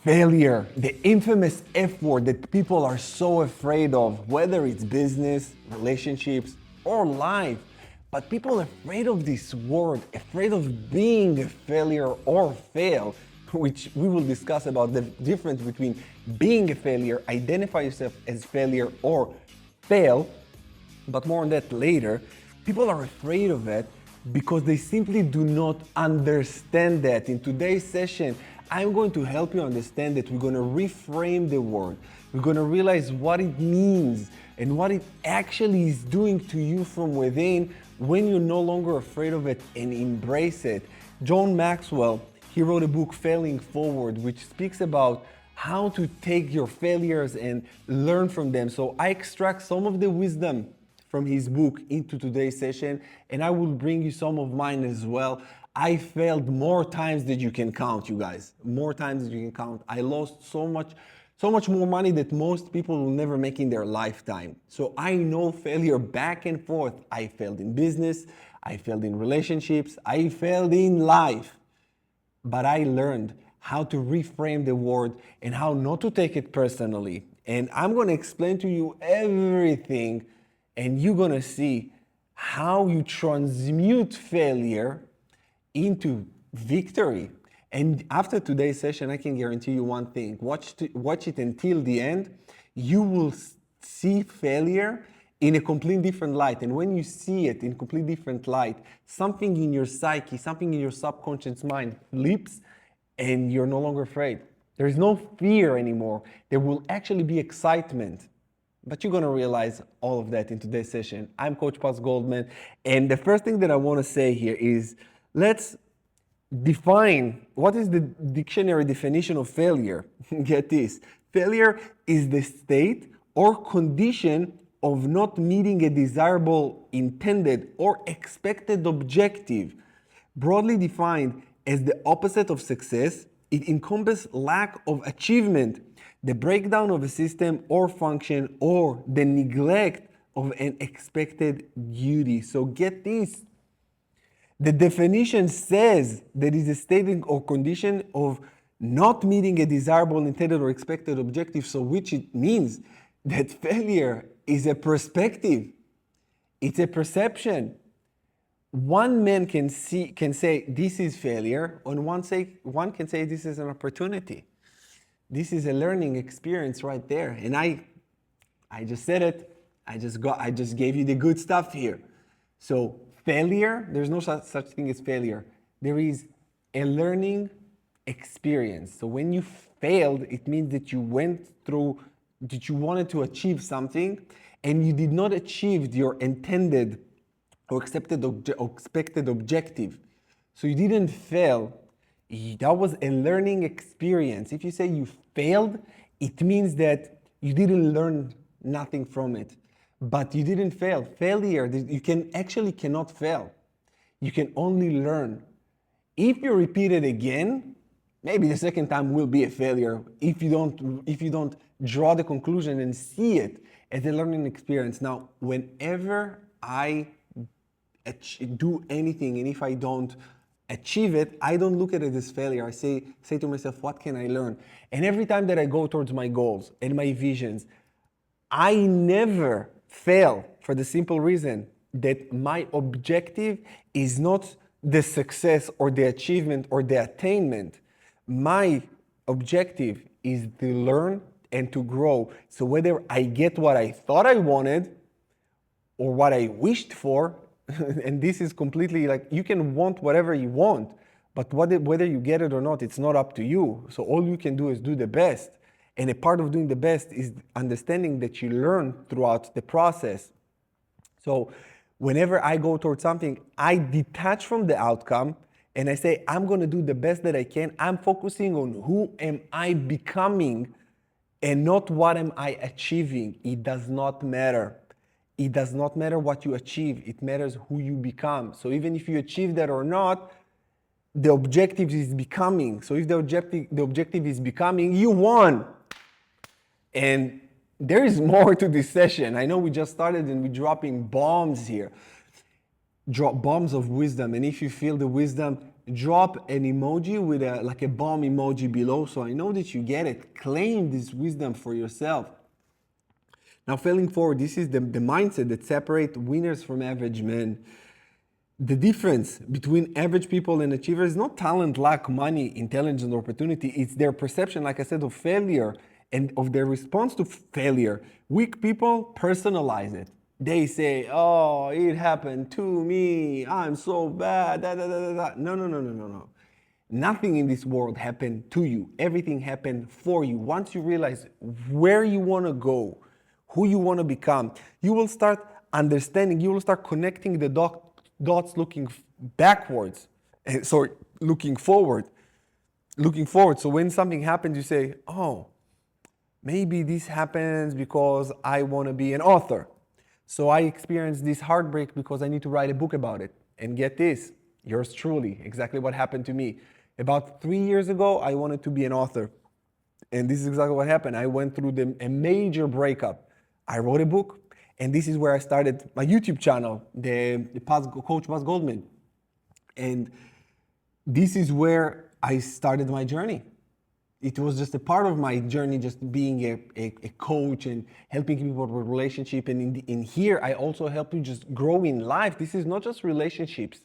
Failure, the infamous F word that people are so afraid of, whether it's business, relationships, or life. But people are afraid of this word, afraid of being a failure or fail, which we will discuss about the difference between being a failure, identify yourself as failure or fail, but more on that later. People are afraid of it because they simply do not understand that. In today's session, I'm going to help you understand that. We're going to reframe the word. We're going to realize what it means and what it actually is doing to you from within when you're no longer afraid of it and embrace it. John Maxwell, he wrote a book, Failing Forward, which speaks about how to take your failures and learn from them. So I extract some of the wisdom from his book into today's session, and I will bring you some of mine as well. I failed more times than you can count, you guys. More times than you can count. I lost so much more money that most people will never make in their lifetime. So I know failure back and forth. I failed in business, I failed in relationships, I failed in life. But I learned how to reframe the word and how not to take it personally. And I'm going to explain to you everything, and you're going to see how you transmute failure into victory. And after today's session, I can guarantee you one thing. Watch it until the end. You will see failure in a completely different light. And when you see it in a completely different light, something in your psyche, something in your subconscious mind flips, and you're no longer afraid. There is no fear anymore. There will actually be excitement. But you're going to realize all of that in today's session. I'm Coach Paz Goldman. And the first thing that I want to say here is, let's define what is the dictionary definition of failure. Get this. Failure is the state or condition of not meeting a desirable, intended, or expected objective. Broadly defined as the opposite of success, it encompasses lack of achievement, the breakdown of a system or function, or the neglect of an expected duty. So get this. The definition says that it's a state or condition of not meeting a desirable, intended, or expected objective, so which it means that failure is a perspective. It's a perception. One man can say this is failure, and one can say this is an opportunity. This is a learning experience right there. And I just said it. I just gave you the good stuff here. So failure, there's no such thing as failure. There is a learning experience. So when you failed, it means that you wanted to achieve something and you did not achieve your intended or expected objective. So you didn't fail. That was a learning experience. If you say you failed, it means that you didn't learn nothing from it. But you didn't fail. Failure, you cannot fail. You can only learn. If you repeat it again, maybe the second time will be a failure if you don't draw the conclusion and see it as a learning experience. Now, whenever I do anything, and if I don't achieve it, I don't look at it as failure. I say to myself, what can I learn? And every time that I go towards my goals and my visions, I never fail, for the simple reason that my objective is not the success or the achievement or the attainment. My objective is to learn and to grow. So whether I get what I thought I wanted or what I wished for, and this is completely like, you can want whatever you want, but whether you get it or not, it's not up to you. So all you can do is do the best. And a part of doing the best is understanding that you learn throughout the process. So whenever I go towards something, I detach from the outcome and I say, I'm going to do the best that I can. I'm focusing on who am I becoming and not what am I achieving. It does not matter. It does not matter what you achieve. It matters who you become. So even if you achieve that or not, the objective is becoming. So if the objective is becoming, you won. And there is more to this session. I know we just started and we're dropping bombs here. Drop bombs of wisdom. And if you feel the wisdom, drop an emoji with like a bomb emoji below, so I know that you get it. Claim this wisdom for yourself. Now, failing forward, this is the mindset that separates winners from average men. The difference between average people and achievers is not talent, luck, money, intelligence, or opportunity. It's their perception, like I said, of failure and of their response to failure. Weak people personalize it. They say, oh, it happened to me. I'm so bad. Da, da, da, da, da. No, no, no, no, no, no. Nothing in this world happened to you. Everything happened for you. Once you realize where you want to go, who you want to become, you will start understanding, you will start connecting the dots looking backwards. Sorry, looking forward. Looking forward. So when something happens, you say, oh, maybe this happens because I want to be an author. So I experienced this heartbreak because I need to write a book about it. And get this, yours truly, exactly what happened to me. About 3 years ago, I wanted to be an author. And this is exactly what happened. I went through a major breakup. I wrote a book. And this is where I started my YouTube channel, the Coach Buzz Goldman. And this is where I started my journey. It was just a part of my journey, just being a coach and helping people with relationship. And in here, I also help you just grow in life. This is not just relationships.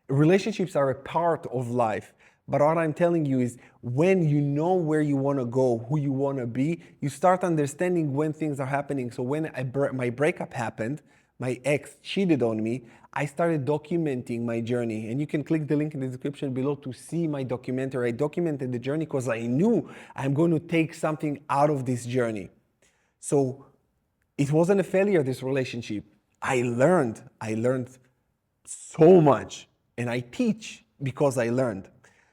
Relationships are a part of life. But what I'm telling you is when you know where you want to go, who you want to be, you start understanding when things are happening. So when my breakup happened, my ex cheated on me, I started documenting my journey. And you can click the link in the description below to see my documentary. I documented the journey because I knew I'm going to take something out of this journey. So it wasn't a failure, this relationship. I learned so much. And I teach because I learned.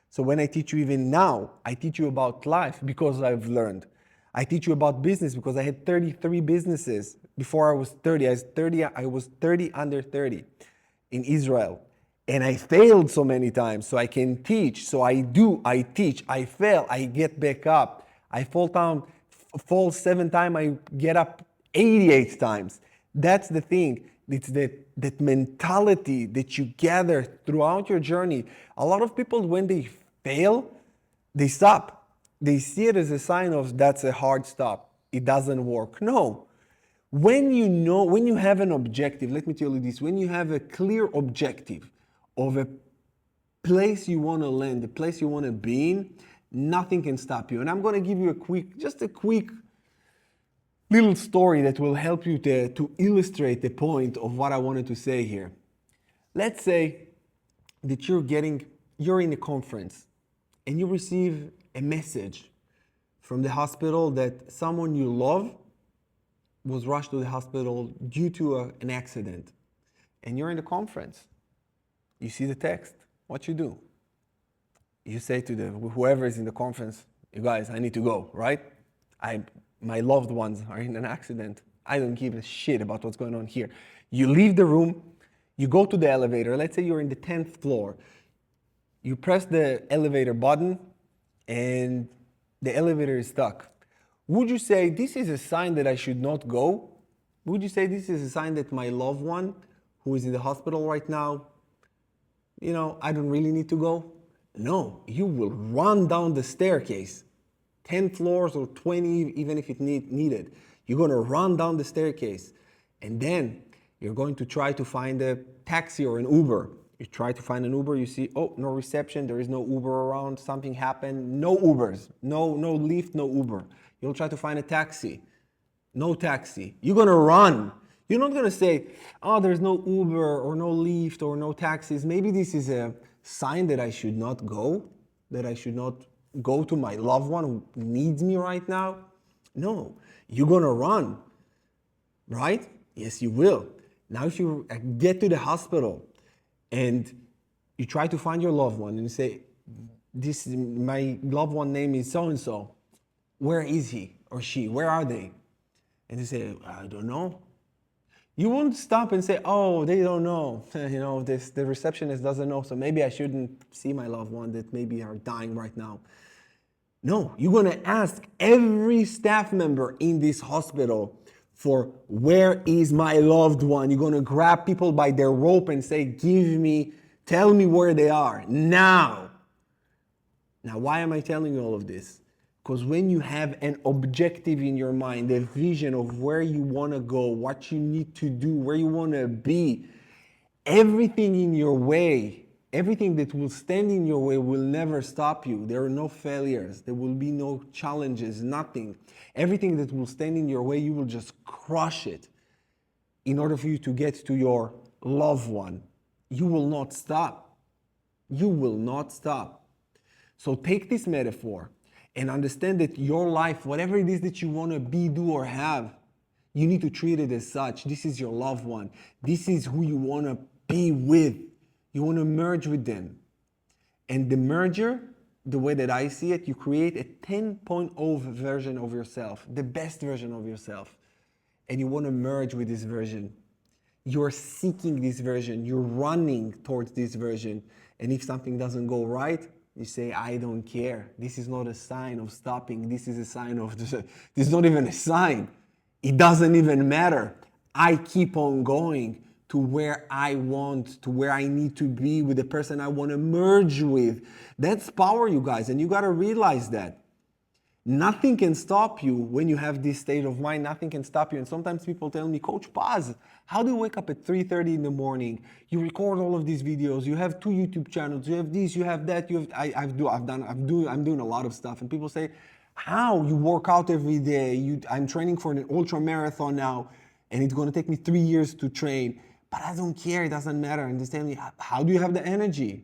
So when I teach you even now, I teach you about life because I've learned. I teach you about business because I had 33 businesses before I was 30. I was 30 under 30 in Israel. And I failed so many times, so I can teach. So I teach. I fail, I get back up. I fall 7 times, I get up 88 times. That's the thing. It's that mentality that you gather throughout your journey. A lot of people, when they fail, they stop. They see it as a sign of that's a hard stop. It doesn't work. No. When you have an objective, let me tell you this, when you have a clear objective of a place you want to land, the place you want to be in, nothing can stop you. And I'm going to give you a quick little story that will help you to illustrate the point of what I wanted to say here. Let's say that you're in a conference and you receive a message from the hospital that someone you love was rushed to the hospital due to an accident. And you're in the conference. You see the text. What you do? You say to whoever is in the conference, you guys, I need to go, right? My loved ones are in an accident. I don't give a shit about what's going on here. You leave the room, you go to the elevator. Let's say you're in the 10th floor. You press the elevator button and the elevator is stuck. Would you say this is a sign that I should not go? Would you say this is a sign that my loved one who is in the hospital right now, I don't really need to go? No, you will run down the staircase. 10 floors or 20, even if it needed. You're going to run down the staircase. And then you're going to try to find a taxi or an Uber. You try to find an Uber, you see, oh, no reception, there is no Uber around, something happened, no Ubers, no Lyft, no Uber. You'll try to find a taxi, no taxi. You're going to run. You're not going to say, oh, there's no Uber or no Lyft or no taxis. Maybe this is a sign that I should not go, that I should not go to my loved one who needs me right now? No, you're gonna run, right? Yes, you will. Now if you get to the hospital and you try to find your loved one and you say, my loved one name is so-and-so. Where is he or she? Where are they? And they say, I don't know. You won't stop and say, oh, they don't know. The receptionist doesn't know, so maybe I shouldn't see my loved one that maybe are dying right now. No, you're going to ask every staff member in this hospital for where is my loved one. You're going to grab people by their rope and say, give me Tell me where they are now. Now, why am I telling you all of this? Because when you have an objective in your mind, a vision of where you want to go, what you need to do, where you want to be, everything in your way, everything that will stand in your way will never stop you. There are no failures. There will be no challenges, nothing. Everything that will stand in your way, you will just crush it in order for you to get to your loved one. You will not stop. You will not stop. So take this metaphor and understand that your life, whatever it is that you want to be, do, or have, you need to treat it as such. This is your loved one. This is who you want to be with. You want to merge with them. And the merger, the way that I see it, you create a 10.0 version of yourself, the best version of yourself. And you want to merge with this version. You're seeking this version. You're running towards this version. And if something doesn't go right, you say, I don't care. This is not a sign of stopping. This is a sign of, this is not even a sign. It doesn't even matter. I keep on going to where I want, to where I need to be with the person I want to merge with. That's power, you guys. And you got to realize that. Nothing can stop you when you have this state of mind. Nothing can stop you. And sometimes people tell me, Coach Paz, how do you wake up at 3:30 in the morning? You record all of these videos. You have 2 YouTube channels. You have this. You have that. You have. I'm doing a lot of stuff. And people say, how you work out every day? I'm training for an ultra marathon now, and it's going to take me 3 years to train. But I don't care. It doesn't matter. And they tell me, how do you have the energy?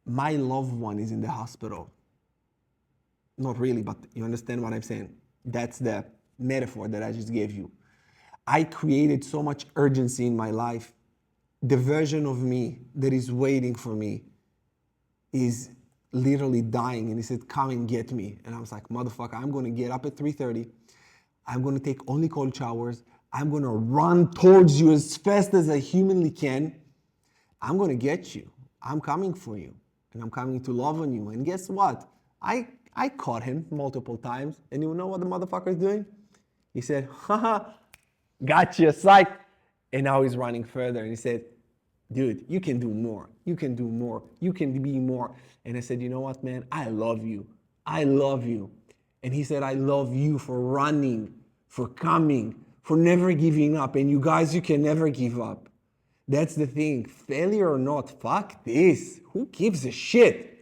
My loved one is in the hospital. Not really, but you understand what I'm saying. That's the metaphor that I just gave you. I created so much urgency in my life. The version of me that is waiting for me is literally dying. And he said, come and get me. And I was like, motherfucker, I'm going to get up at 3:30. I'm going to take only cold showers. I'm going to run towards you as fast as I humanly can. I'm going to get you. I'm coming for you. And I'm coming to love on you. And guess what? I caught him multiple times, and you know what the motherfucker is doing? He said, haha, gotcha, psych. And now he's running further, and he said, dude, you can do more. You can do more. You can be more. And I said, you know what, man? I love you. I love you. And he said, I love you for running, for coming, for never giving up. And you guys, you can never give up. That's the thing. Failure or not, fuck this. Who gives a shit?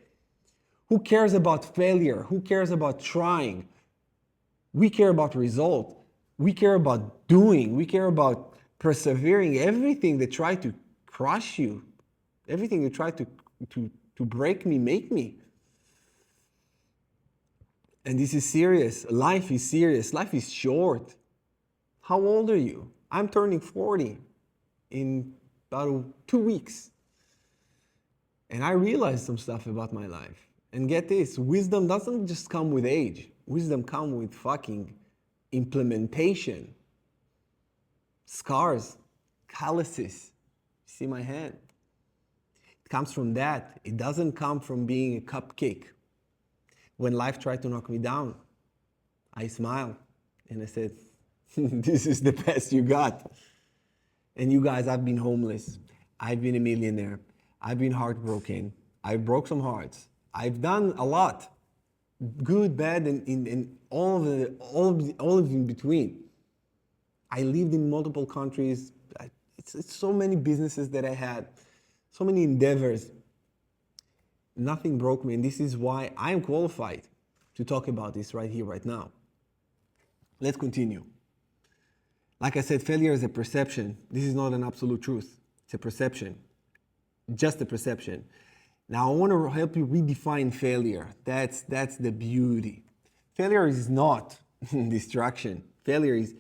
Who cares about failure? Who cares about trying? We care about result. We care about doing. We care about persevering. Everything that try to crush you, everything that try to break me, make me. And this is serious. Life is serious. Life is short. How old are you? I'm turning 40 in about 2 weeks. And I realized some stuff about my life. And get this, wisdom doesn't just come with age. Wisdom comes with fucking implementation. Scars, calluses. See my hand? It comes from that. It doesn't come from being a cupcake. When life tried to knock me down, I smiled and I said, this is the best you got. And you guys, I've been homeless. I've been a millionaire. I've been heartbroken. I broke some hearts. I've done a lot, good, bad, and all of in between. I lived in multiple countries. It's so many businesses that I had, so many endeavors. Nothing broke me, and this is why I am qualified to talk about this right here, right now. Let's continue. Like I said, failure is a perception. This is not an absolute truth. It's a perception, just a perception. Now, I want to help you redefine failure. That's the beauty. Failure is not distraction. Failure is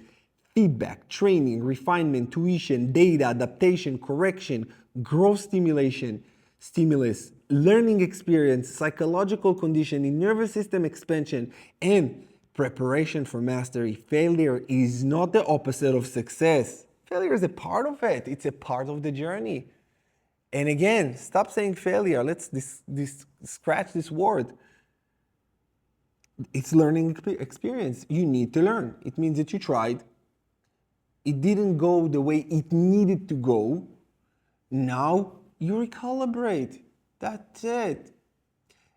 feedback, training, refinement, tuition, data, adaptation, correction, growth stimulus, learning experience, psychological conditioning, nervous system expansion, and preparation for mastery. Failure is not the opposite of success. Failure is a part of it. It's a part of the journey. And again, stop saying failure. Let's scratch this word. It's learning experience. You need to learn. It means that you tried. It didn't go the way it needed to go. Now You recalibrate. That's it.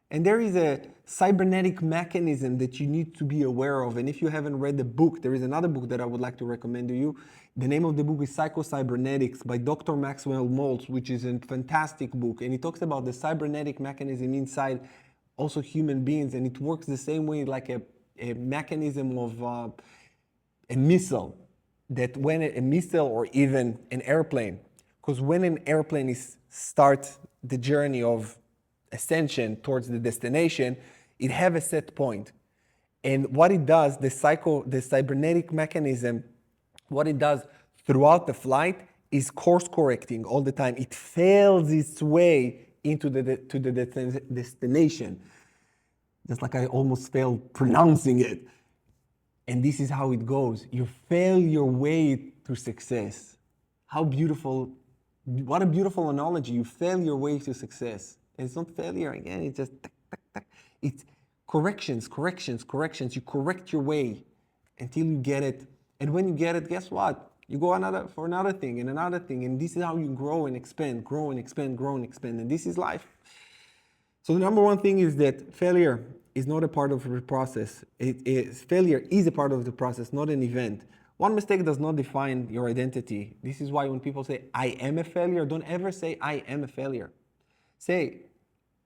And there is a cybernetic mechanism that you need to be aware of. And if you haven't read the book, there is another book that I would like to recommend to you. The name of the book is Psycho-Cybernetics by Dr. Maxwell Maltz, which is a fantastic book. And he talks about the cybernetic mechanism inside also human beings. And it works the same way like a mechanism of a missile. That when a missile or even an airplane, because when an airplane starts the journey of ascension towards the destination, it have a set point. And what it does, the cybernetic mechanism, what it does throughout the flight is course correcting all the time. It fails its way into the destination. Just like I almost failed pronouncing it. And this is how it goes. You fail your way to success. How beautiful, what a beautiful analogy. You fail your way to success. And it's not failure again, it's just tack, tack, tack. It's corrections. You correct your way until you get it. And when you get it, guess what? You go for another thing and another thing. And this is how you grow and expand. And this is life. So the number one thing is that failure is not a part of the process. Failure is a part of the process, not an event. One mistake does not define your identity. This is why when people say, I am a failure, don't ever say, I am a failure. Say,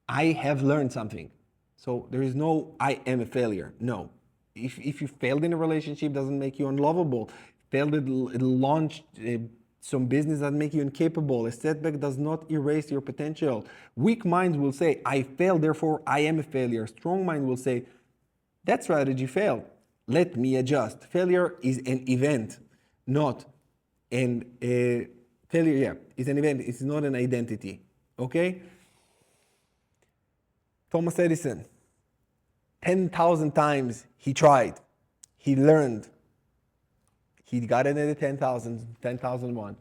I have learned something. So there is no, I am a failure. No. If you failed in a relationship, doesn't make you unlovable. Failed at launch some business that make you incapable. A setback does not erase your potential. Weak minds will say, I failed, therefore I am a failure. Strong mind will say, that strategy failed. Let me adjust. Failure is an event, not an failure. Yeah, it's an event. It's not an identity. Okay. Thomas Edison, 10,000 times he tried. He learned. He got it at the 10,001.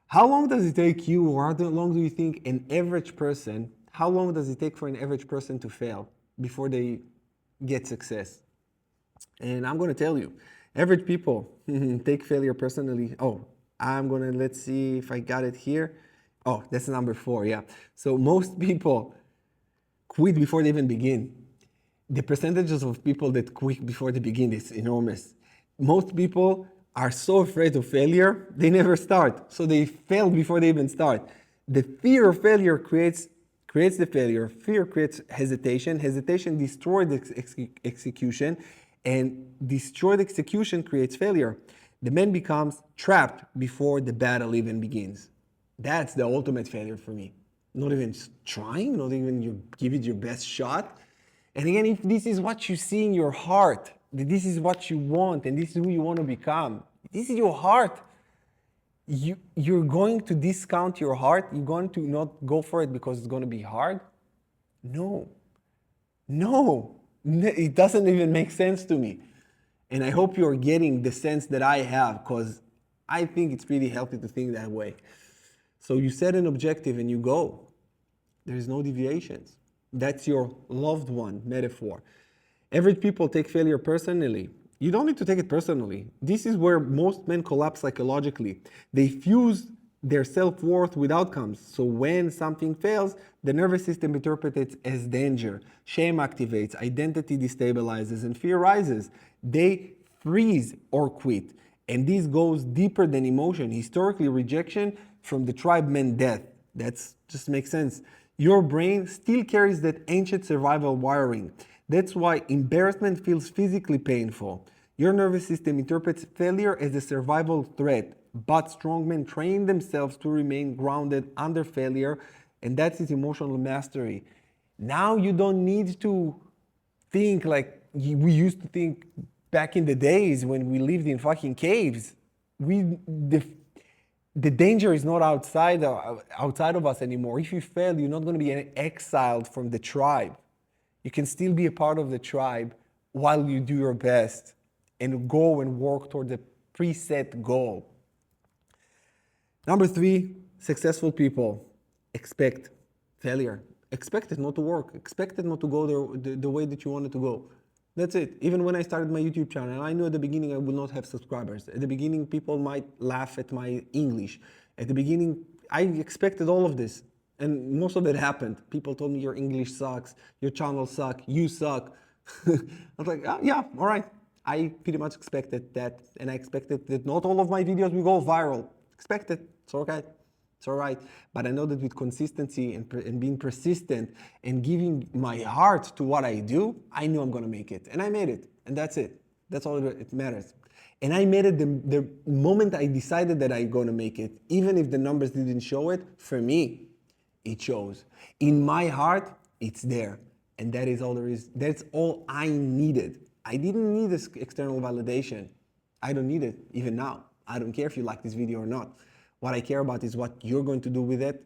How long does it take you, or how long do you think an average person, how long does it take for an average person to fail before they get success? And I'm going to tell you, average people take failure personally. Oh, let's see if I got it here. Oh, that's number 4, yeah. So most people quit before they even begin. The percentages of people that quit before they begin is enormous. Most people are so afraid of failure, they never start. So they fail before they even start. The fear of failure creates the failure. Fear creates hesitation. Hesitation destroys the execution. And destroyed execution creates failure. The man becomes trapped before the battle even begins. That's the ultimate failure for me. Not even trying, not even you give it your best shot. And again, if this is what you see in your heart, that this is what you want and this is who you want to become, this is your heart, you're going to discount your heart? You're going to not go for it because it's going to be hard? No. It doesn't even make sense to me. And I hope you're getting the sense that I have, because I think it's pretty healthy to think that way. So you set an objective and you go. There's no deviations. That's your loved one metaphor. Average people take failure personally. You don't need to take it personally. This is where most men collapse psychologically. They fuse their self-worth with outcomes. So when something fails, the nervous system interprets it as danger. Shame activates, identity destabilizes, and fear rises. They freeze or quit. And this goes deeper than emotion. Historically, rejection from the tribe meant death. That just makes sense. Your brain still carries that ancient survival wiring. That's why embarrassment feels physically painful. Your nervous system interprets failure as a survival threat, but strong men train themselves to remain grounded under failure, and that's its emotional mastery. Now you don't need to think like we used to think back in the days when we lived in fucking caves. The danger is not outside of us anymore. If you fail, you're not going to be exiled from the tribe. You can still be a part of the tribe while you do your best and go and work toward the preset goal. Number 3, successful people expect failure. Expect it not to work. Expect it not to go the way that you want it to go. That's it. Even when I started my YouTube channel, I knew at the beginning I would not have subscribers. At the beginning, people might laugh at my English. At the beginning, I expected all of this, and most of it happened. People told me your English sucks, your channel sucks, you suck. I was like, oh, yeah, all right. I pretty much expected that, and I expected that not all of my videos will go viral. Expected, it's okay. It's all right. But I know that with consistency and being persistent and giving my heart to what I do, I knew I'm going to make it. And I made it. And that's it. That's all it matters. And I made it the moment I decided that I'm going to make it. Even if the numbers didn't show it, for me, it shows. In my heart, it's there. And that is all there is. That's all I needed. I didn't need this external validation. I don't need it, even now. I don't care if you like this video or not. What I care about is what you're going to do with it,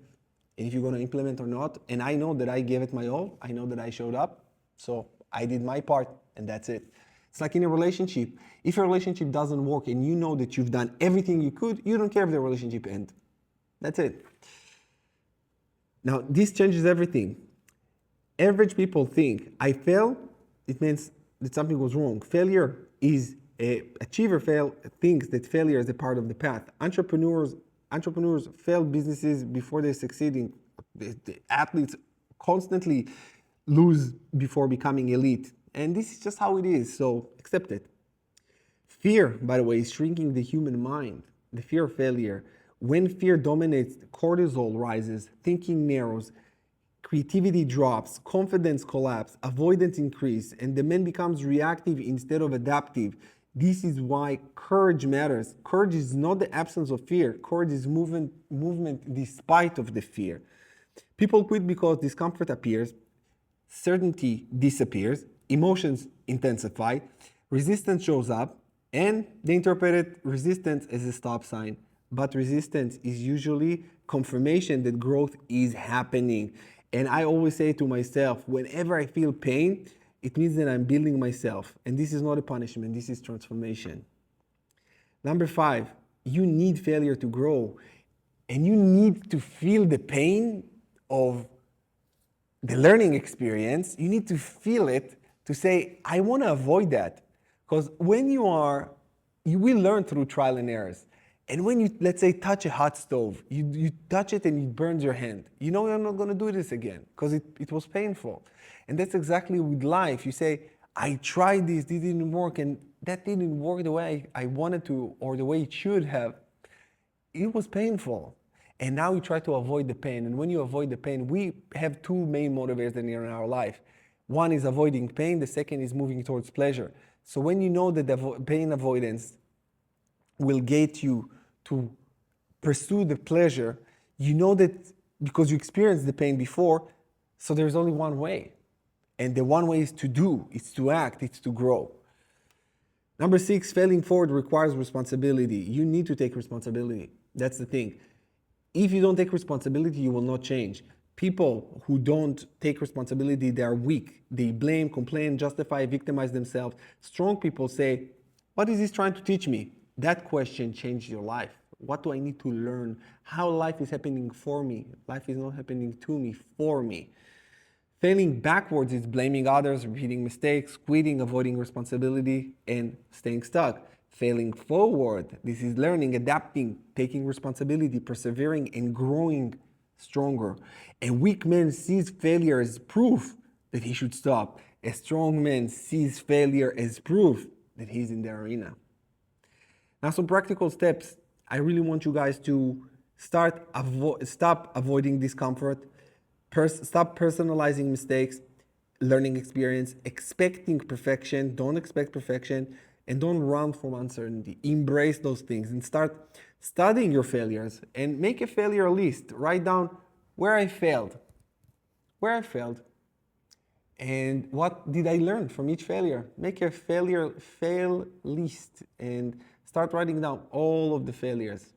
and if you're going to implement or not. And I know that I gave it my all. I know that I showed up. So I did my part, and that's it. It's like in a relationship. If a relationship doesn't work and you know that you've done everything you could, you don't care if the relationship ends. That's it. Now, this changes everything. Average people think, I fail, it means that something goes wrong. Failure is achiever thinks that failure is a part of the path. Entrepreneurs fail businesses before they're succeeding. The athletes constantly lose before becoming elite. And this is just how it is, so accept it. Fear, by the way, is shrinking the human mind. The fear of failure. When fear dominates, cortisol rises, thinking narrows, creativity drops, confidence collapses, avoidance increases, and the man becomes reactive instead of adaptive. This is why courage matters. Courage is not the absence of fear. Courage is movement despite of the fear. People quit because discomfort appears, certainty disappears, emotions intensify, resistance shows up, and they interpret resistance as a stop sign. But resistance is usually confirmation that growth is happening. And I always say to myself, whenever I feel pain, it means that I'm building myself. And this is not a punishment, this is transformation. Number 5, you need failure to grow. And you need to feel the pain of the learning experience. You need to feel it to say, I want to avoid that. Because when you will learn through trial and errors. And when you, let's say, touch a hot stove, you touch it and it burns your hand. You know you're not going to do this again because it was painful. And that's exactly with life. You say, I tried this didn't work, and that didn't work the way I wanted to or the way it should have. It was painful. And now you try to avoid the pain. And when you avoid the pain, we have two main motivators in our life. One is avoiding pain. The second is moving towards pleasure. So when you know that the pain avoidance will get you to pursue the pleasure, you know that because you experienced the pain before, so there's only one way. And the one way is to do, it's to act, it's to grow. Number 6, failing forward requires responsibility. You need to take responsibility. That's the thing. If you don't take responsibility, you will not change. People who don't take responsibility, they are weak. They blame, complain, justify, victimize themselves. Strong people say, what is this trying to teach me? That question changed your life. What do I need to learn? How life is happening for me? Life is not happening to me, for me. Failing backwards is blaming others, repeating mistakes, quitting, avoiding responsibility, and staying stuck. Failing forward, this is learning, adapting, taking responsibility, persevering, and growing stronger. A weak man sees failure as proof that he should stop. A strong man sees failure as proof that he's in the arena. Now, some practical steps. I really want you guys to stop avoiding discomfort, stop personalizing mistakes, learning experience, expecting perfection, don't expect perfection, and don't run from uncertainty. Embrace those things and start studying your failures and make a failure list. Write down where I failed, and what did I learn from each failure. Make a fail list and start writing down all of the failures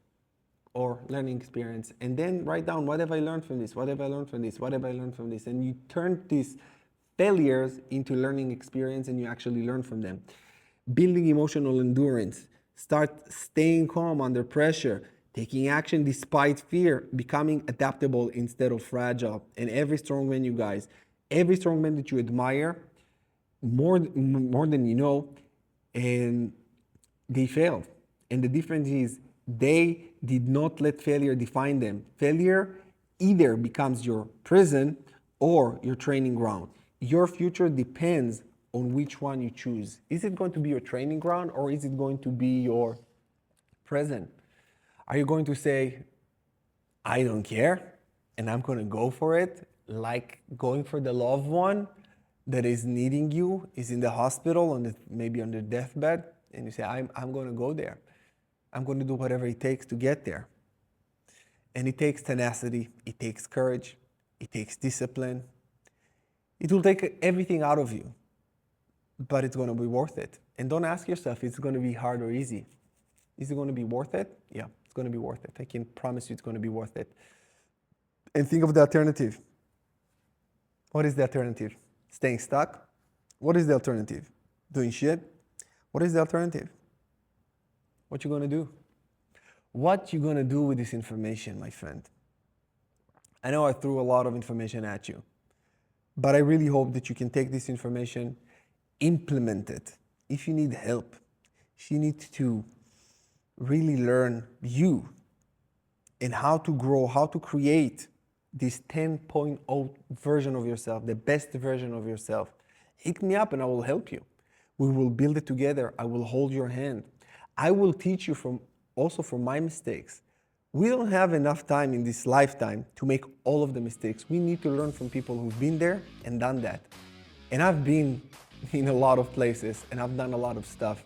or learning experience, and then write down what have I learned from this, what have I learned from this, what have I learned from this, and you turn these failures into learning experience and you actually learn from them. Building emotional endurance, start staying calm under pressure, taking action despite fear, becoming adaptable instead of fragile. And every strong man, you guys, every strong man that you admire, more than you know, and they failed. And the difference is They did not let failure define them. Failure either becomes your prison or your training ground. Your future depends on which one you choose. Is it going to be your training ground or is it going to be your prison? Are you going to say, I don't care and I'm going to go for it, like going for the loved one that is needing you, is in the hospital, maybe on the deathbed, and you say, I'm going to go there. I'm going to do whatever it takes to get there. And it takes tenacity, it takes courage, it takes discipline. It will take everything out of you, but it's going to be worth it. And don't ask yourself, it's going to be hard or easy. Is it going to be worth it? Yeah, it's going to be worth it. I can promise you it's going to be worth it. And think of the alternative. What is the alternative? Staying stuck? What is the alternative? Doing shit? What is the alternative? What you going to do? What you going to do with this information, my friend? I know I threw a lot of information at you, but I really hope that you can take this information, implement it. If you need help, if you need to really learn you and how to grow, how to create this 10.0 version of yourself, the best version of yourself, hit me up and I will help you. We will build it together. I will hold your hand. I will teach you also from my mistakes. We don't have enough time in this lifetime to make all of the mistakes. We need to learn from people who've been there and done that. And I've been in a lot of places and I've done a lot of stuff.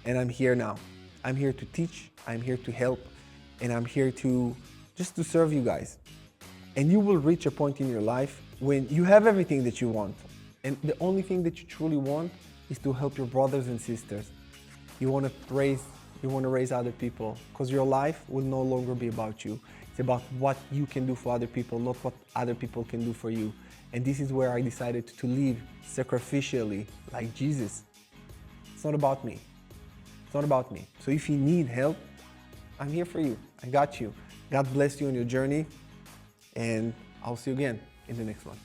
And I'm here now. I'm here to teach, I'm here to help, and I'm here to just to serve you guys. And you will reach a point in your life when you have everything that you want. And the only thing that you truly want is to help your brothers and sisters. You want to raise other people, because your life will no longer be about you. It's about what you can do for other people, not what other people can do for you. And this is where I decided to live sacrificially like Jesus. It's not about me. It's not about me. So if you need help, I'm here for you. I got you. God bless you on your journey. And I'll see you again in the next one.